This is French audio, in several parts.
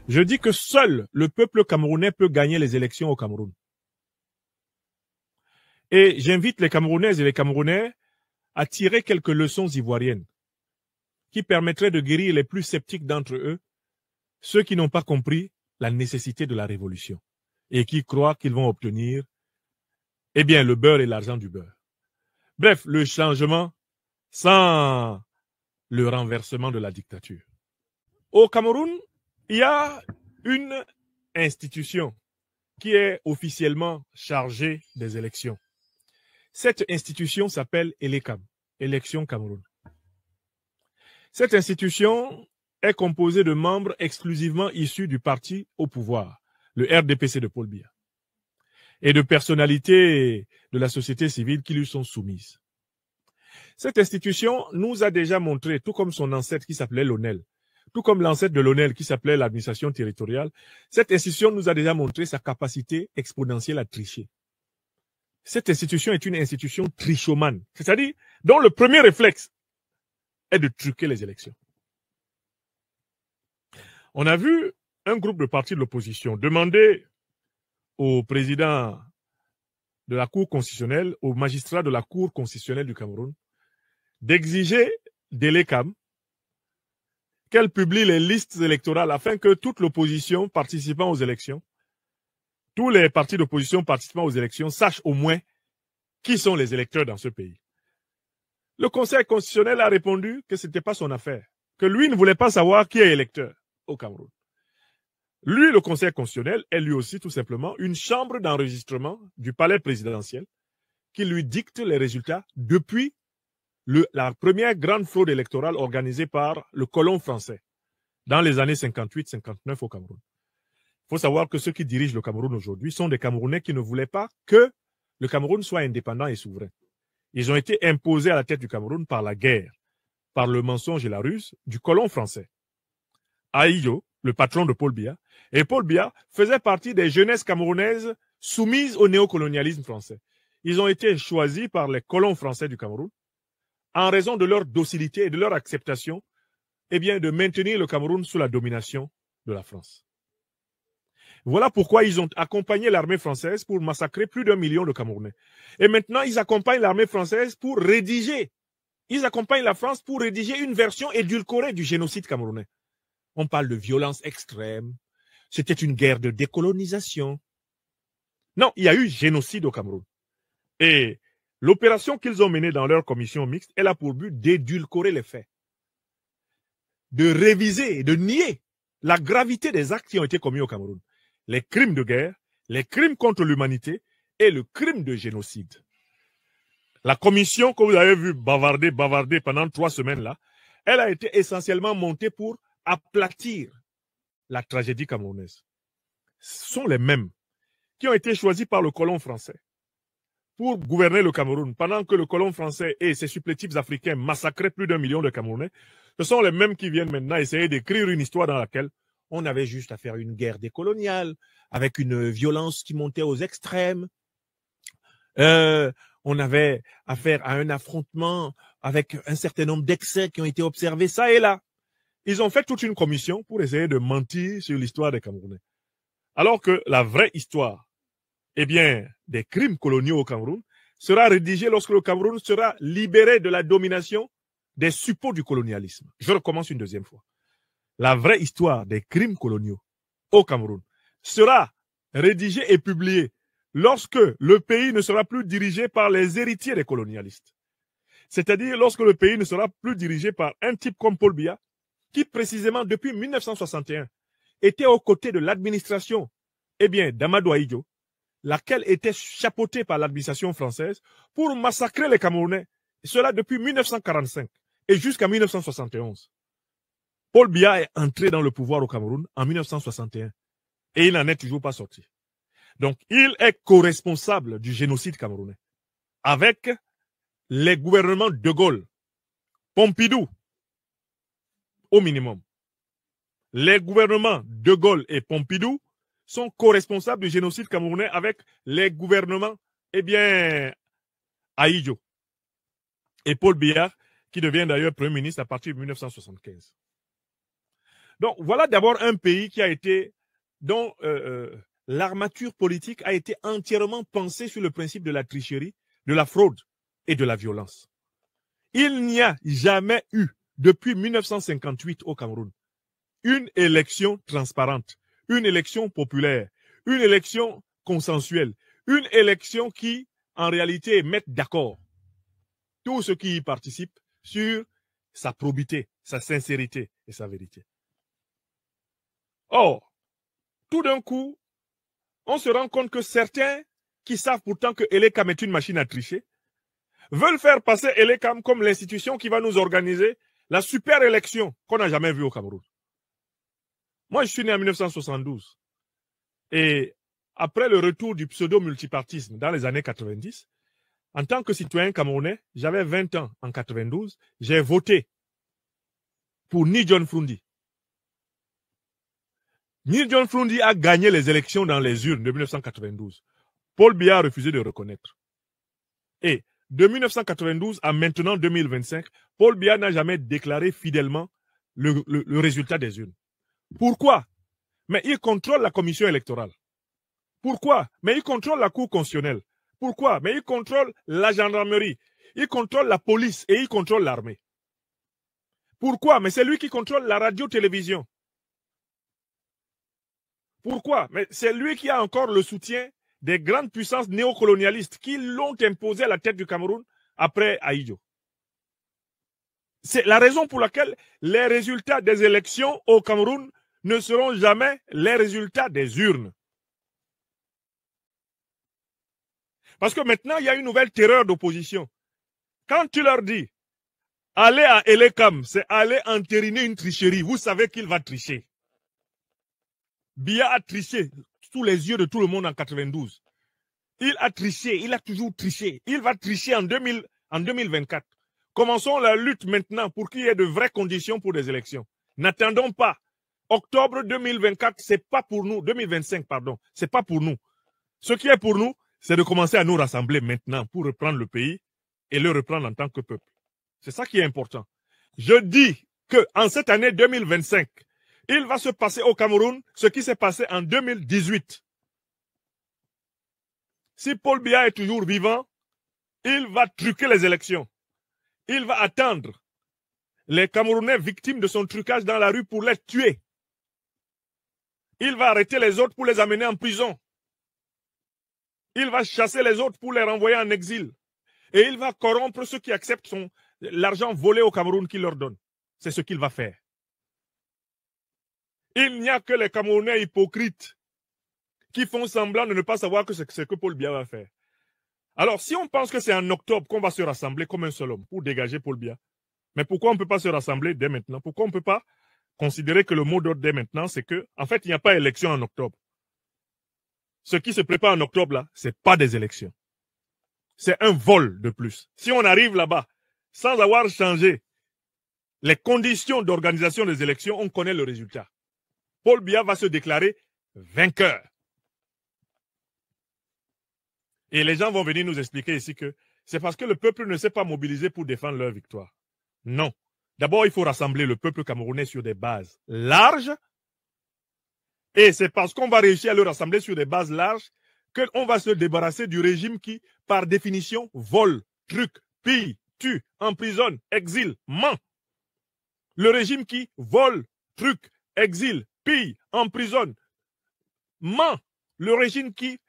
Je dis que seul le peuple camerounais peut gagner les élections au Cameroun. Et j'invite les Camerounaises et les Camerounais à tirer quelques leçons ivoiriennes qui permettraient de guérir les plus sceptiques d'entre eux, ceux qui n'ont pas compris la nécessité de la révolution et qui croient qu'ils vont obtenir, eh bien, le beurre et l'argent du beurre. Bref, le changement sans le renversement de la dictature. Au Cameroun, il y a une institution qui est officiellement chargée des élections. Cette institution s'appelle ELECAM, Élections Cameroun. Cette institution est composée de membres exclusivement issus du parti au pouvoir, le RDPC de Paul Biya, et de personnalités de la société civile qui lui sont soumises. Cette institution nous a déjà montré, tout comme son ancêtre qui s'appelait l'ONEL, tout comme l'ancêtre de l'ONEL qui s'appelait l'administration territoriale, cette institution nous a déjà montré sa capacité exponentielle à tricher. Cette institution est une institution trichomane, c'est-à-dire dont le premier réflexe est de truquer les élections. On a vu un groupe de partis de l'opposition demander au président de la Cour constitutionnelle, au magistrat de la Cour constitutionnelle du Cameroun, d'exiger de l'ELECAM qu'elle publie les listes électorales afin que toute l'opposition participant aux élections, tous les partis d'opposition participant aux élections sachent au moins qui sont les électeurs dans ce pays. Le Conseil constitutionnel a répondu que ce n'était pas son affaire, que lui ne voulait pas savoir qui est électeur au Cameroun. Lui, le Conseil constitutionnel, est lui aussi tout simplement une chambre d'enregistrement du palais présidentiel qui lui dicte les résultats depuis la première grande fraude électorale organisée par le colon français dans les années 58-59 au Cameroun. Il faut savoir que ceux qui dirigent le Cameroun aujourd'hui sont des Camerounais qui ne voulaient pas que le Cameroun soit indépendant et souverain. Ils ont été imposés à la tête du Cameroun par la guerre, par le mensonge et la ruse du colon français. Ahidjo, le patron de Paul Biya, et Paul Biya faisait partie des jeunesses camerounaises soumises au néocolonialisme français. Ils ont été choisis par les colons français du Cameroun en raison de leur docilité et de leur acceptation, eh bien, de maintenir le Cameroun sous la domination de la France. Voilà pourquoi ils ont accompagné l'armée française pour massacrer plus d'1 million de Camerounais. Et maintenant, ils accompagnent l'armée française pour rédiger. Ils accompagnent la France pour rédiger une version édulcorée du génocide camerounais. On parle de violence extrême. C'était une guerre de décolonisation. Non, il y a eu génocide au Cameroun. Et l'opération qu'ils ont menée dans leur commission mixte, elle a pour but d'édulcorer les faits, de réviser et de nier la gravité des actes qui ont été commis au Cameroun. Les crimes de guerre, les crimes contre l'humanité et le crime de génocide. La commission que vous avez vu bavarder pendant 3 semaines là, elle a été essentiellement montée pour aplatir la tragédie camerounaise. Ce sont les mêmes qui ont été choisis par le colon français pour gouverner le Cameroun pendant que le colon français et ses supplétifs africains massacraient plus d'1 million de Camerounais. Ce sont les mêmes qui viennent maintenant essayer d'écrire une histoire dans laquelle on avait juste à faire une guerre décoloniale avec une violence qui montait aux extrêmes. On avait affaire à un affrontement avec un certain nombre d'excès qui ont été observés ça et là. Ils ont fait toute une commission pour essayer de mentir sur l'histoire des Camerounais. Alors que la vraie histoire, eh bien, des crimes coloniaux au Cameroun sera rédigée lorsque le Cameroun sera libéré de la domination des suppôts du colonialisme. Je recommence une deuxième fois. La vraie histoire des crimes coloniaux au Cameroun sera rédigée et publiée lorsque le pays ne sera plus dirigé par les héritiers des colonialistes. C'est-à-dire lorsque le pays ne sera plus dirigé par un type comme Paul Biya, qui précisément depuis 1961 était aux côtés de l'administration, eh bien, d'Amadou Ahidjo, laquelle était chapeautée par l'administration française pour massacrer les Camerounais. Et cela depuis 1945 et jusqu'à 1971. Paul Biya est entré dans le pouvoir au Cameroun en 1961 et il n'en est toujours pas sorti. Donc, il est co-responsable du génocide camerounais avec les gouvernements de Gaulle, Pompidou, au minimum. Les gouvernements de Gaulle et Pompidou sont co-responsables du génocide camerounais avec les gouvernements, eh bien, Ahidjo et Paul Biya, qui devient d'ailleurs Premier ministre à partir de 1975. Donc, voilà d'abord un pays qui a été, dont l'armature politique a été entièrement pensée sur le principe de la tricherie, de la fraude et de la violence. Il n'y a jamais eu, depuis 1958 au Cameroun, une élection transparente, une élection populaire, une élection consensuelle, une élection qui, en réalité, mette d'accord tous ceux qui y participent sur sa probité, sa sincérité et sa vérité. Or, tout d'un coup, on se rend compte que certains qui savent pourtant que Elekam est une machine à tricher veulent faire passer Elekam comme l'institution qui va nous organiser la super élection qu'on n'a jamais vue au Cameroun. Moi, je suis né en 1972 et après le retour du pseudo-multipartisme dans les années 90, en tant que citoyen camerounais, j'avais 20 ans en 92, j'ai voté pour Ni John Frundi. Ni John Frundi a gagné les élections dans les urnes de 1992. Paul Biya a refusé de reconnaître. Et de 1992 à maintenant 2025, Paul Biya n'a jamais déclaré fidèlement le résultat des urnes. Pourquoi? Mais il contrôle la commission électorale. Pourquoi? Mais il contrôle la Cour constitutionnelle. Pourquoi? Mais il contrôle la gendarmerie, il contrôle la police et il contrôle l'armée. Pourquoi? Mais c'est lui qui contrôle la radio-télévision. Pourquoi? Mais c'est lui qui a encore le soutien des grandes puissances néocolonialistes qui l'ont imposé à la tête du Cameroun après Ahidjo. C'est la raison pour laquelle les résultats des élections au Cameroun ne seront jamais les résultats des urnes. Parce que maintenant, il y a une nouvelle terreur d'opposition. Quand tu leur dis, aller à Elekam, c'est aller entériner une tricherie, vous savez qu'il va tricher. Biya a triché sous les yeux de tout le monde en 92. Il a triché, il a toujours triché. Il va tricher en 2024. Commençons la lutte maintenant pour qu'il y ait de vraies conditions pour des élections. N'attendons pas. Octobre 2024, c'est pas pour nous. 2025, pardon, c'est pas pour nous. Ce qui est pour nous, c'est de commencer à nous rassembler maintenant pour reprendre le pays et le reprendre en tant que peuple. C'est ça qui est important. Je dis qu'en cette année 2025, il va se passer au Cameroun ce qui s'est passé en 2018. Si Paul Biya est toujours vivant, il va truquer les élections. Il va attendre les Camerounais victimes de son trucage dans la rue pour les tuer. Il va arrêter les autres pour les amener en prison. Il va chasser les autres pour les renvoyer en exil. Et il va corrompre ceux qui acceptent l'argent volé au Cameroun qu'il leur donne. C'est ce qu'il va faire. Il n'y a que les Camerounais hypocrites qui font semblant de ne pas savoir que c'est ce que Paul Biya va faire. Alors, si on pense que c'est en octobre qu'on va se rassembler comme un seul homme pour dégager Paul Biya, mais pourquoi on ne peut pas se rassembler dès maintenant? Pourquoi on ne peut pas considérer que le mot d'ordre dès maintenant, c'est que, en fait, il n'y a pas d'élection en octobre. Ce qui se prépare en octobre, là, ce n'est pas des élections. C'est un vol de plus. Si on arrive là-bas sans avoir changé les conditions d'organisation des élections, on connaît le résultat. Paul Biya va se déclarer vainqueur. Et les gens vont venir nous expliquer ici que c'est parce que le peuple ne s'est pas mobilisé pour défendre leur victoire. Non. D'abord, il faut rassembler le peuple camerounais sur des bases larges. Et c'est parce qu'on va réussir à le rassembler sur des bases larges qu'on va se débarrasser du régime qui, par définition, vole, truc, pille, tue, emprisonne, exile, ment. Le régime qui vole, truc, exile, pille, emprisonne, ment. Le régime qui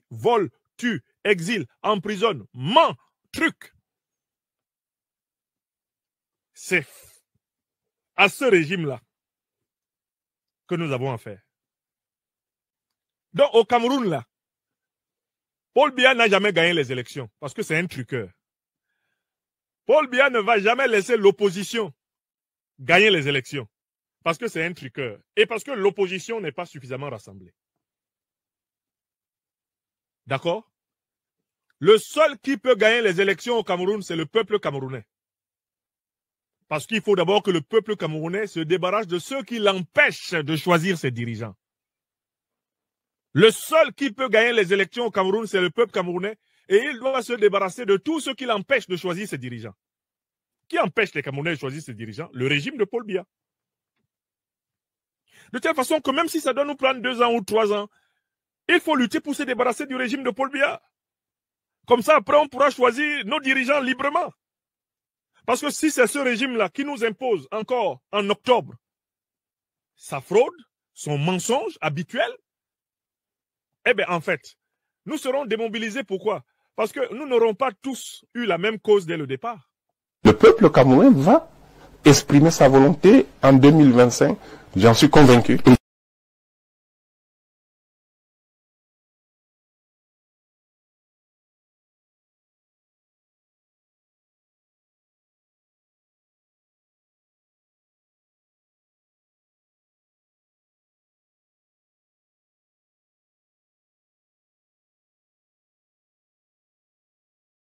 vole, tue, exile, emprisonne, ment, truc. C'est à ce régime-là que nous avons affaire. Donc au Cameroun, là, Paul Biya n'a jamais gagné les élections parce que c'est un truqueur. Paul Biya ne va jamais laisser l'opposition gagner les élections parce que c'est un truqueur et parce que l'opposition n'est pas suffisamment rassemblée. D'accord? Le seul qui peut gagner les élections au Cameroun, c'est le peuple camerounais. Parce qu'il faut d'abord que le peuple camerounais se débarrasse de ceux qui l'empêchent de choisir ses dirigeants. Le seul qui peut gagner les élections au Cameroun, c'est le peuple camerounais. Et il doit se débarrasser de tous ceux qui l'empêchent de choisir ses dirigeants. Qui empêche les Camerounais de choisir ses dirigeants? Le régime de Paul Biya. de telle façon que même si ça doit nous prendre 2 ans ou 3 ans, il faut lutter pour se débarrasser du régime de Paul Biya. Comme ça, après, on pourra choisir nos dirigeants librement. Parce que si c'est ce régime-là qui nous impose encore en octobre sa fraude, son mensonge habituel, eh bien, en fait, nous serons démobilisés. Pourquoi? Parce que nous n'aurons pas tous eu la même cause dès le départ. Le peuple camerounais va exprimer sa volonté en 2025, j'en suis convaincu.